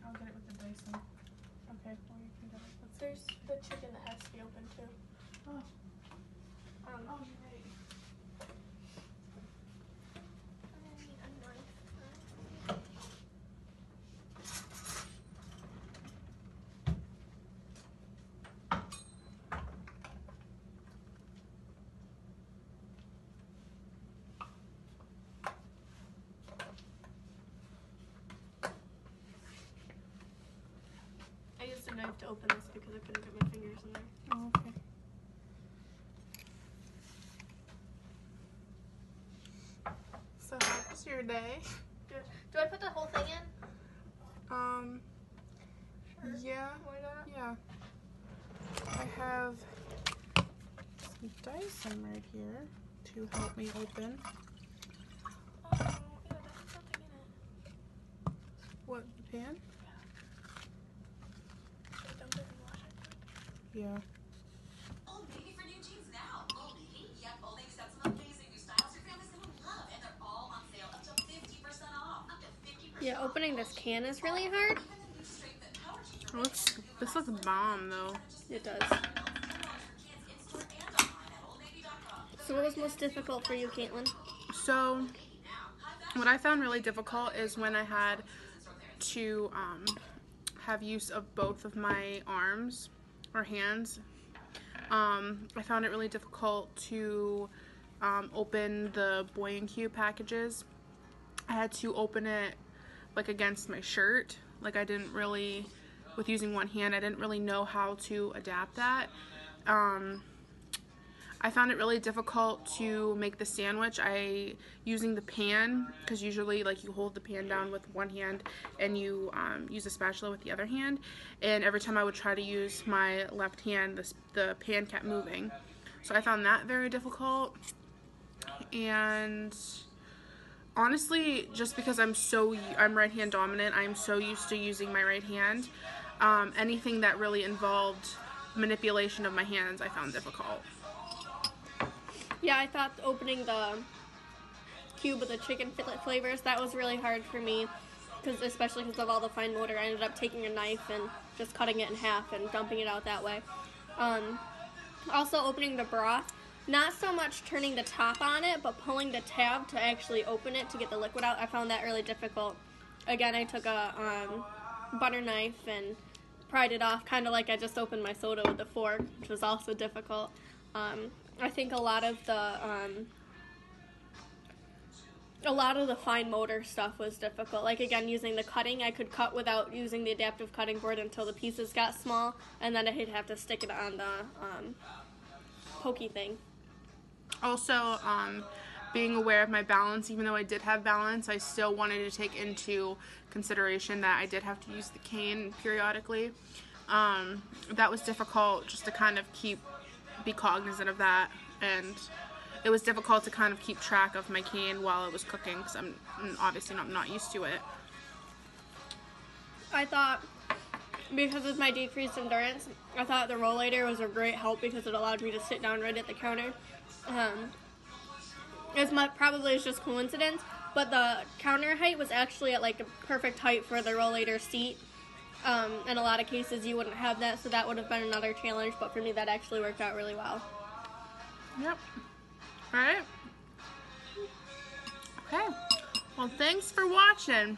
I'll get it with the Dyson. Okay, well you can get it. There's the chicken that has to be open too. Oh. Oh, you're right. I need a knife. I used a knife to open this because I couldn't get my fingers in there. Oh, okay. So how was your day? Good. Do I put the whole thing in? Sure. Yeah. Why not? Yeah. I have some Dyson right here to help me open. Oh, yeah, there's something in it. What, the pan? Should I dump it and wash it? Yeah. Old Navy for new jeans now. Old Navy? Yep, Old Navy's got some amazing new styles your family's gonna love, and they're all on sale up to 50% off. Up to 50% Yeah, opening this can is really hard. Even the new straight fit power jeans It looks, this looks bomb though. It does. $10 for kids in-store and online at oldnavy.com. So what was most difficult for you, Caitlin? So, what I found really difficult is when I had to have use of both of my arms or hands. I found it really difficult to open the Boy & Q packages. I had to open it like against my shirt. Like I didn't really, with using one hand, I didn't really know how to adapt that. I found it really difficult to make the sandwich. Using the pan, because usually like you hold the pan down with one hand and you use a spatula with the other hand, and every time I would try to use my left hand, the pan kept moving. So I found that very difficult. And honestly, just because I'm right hand dominant, I'm so used to using my right hand, anything that really involved manipulation of my hands I found difficult. Yeah, I thought opening the cube with the chicken flavors, that was really hard for me, especially because of all the fine motor. I ended up taking a knife and just cutting it in half and dumping it out that way. Also opening the broth, not so much turning the top on it, but pulling the tab to actually open it to get the liquid out. I found that really difficult. Again, I took a butter knife and pried it off, kind of like I just opened my soda with a fork, which was also difficult. I think a lot of the fine motor stuff was difficult. Like again, using the cutting, I could cut without using the adaptive cutting board until the pieces got small, and then I'd have to stick it on the pokey thing. Also, being aware of my balance, even though I did have balance, I still wanted to take into consideration that I did have to use the cane periodically. That was difficult just to kind of be cognizant of that, and it was difficult to kind of keep track of my cane while it was cooking because I'm obviously not used to it. I thought, because of my decreased endurance, I thought the rollator was a great help because it allowed me to sit down right at the counter. Probably it's just coincidence, but the counter height was actually at like a perfect height for the rollator seat. In a lot of cases you wouldn't have that, so that would have been another challenge, but for me that actually worked out really well. Yep. Alright. Okay. Well, thanks for watching.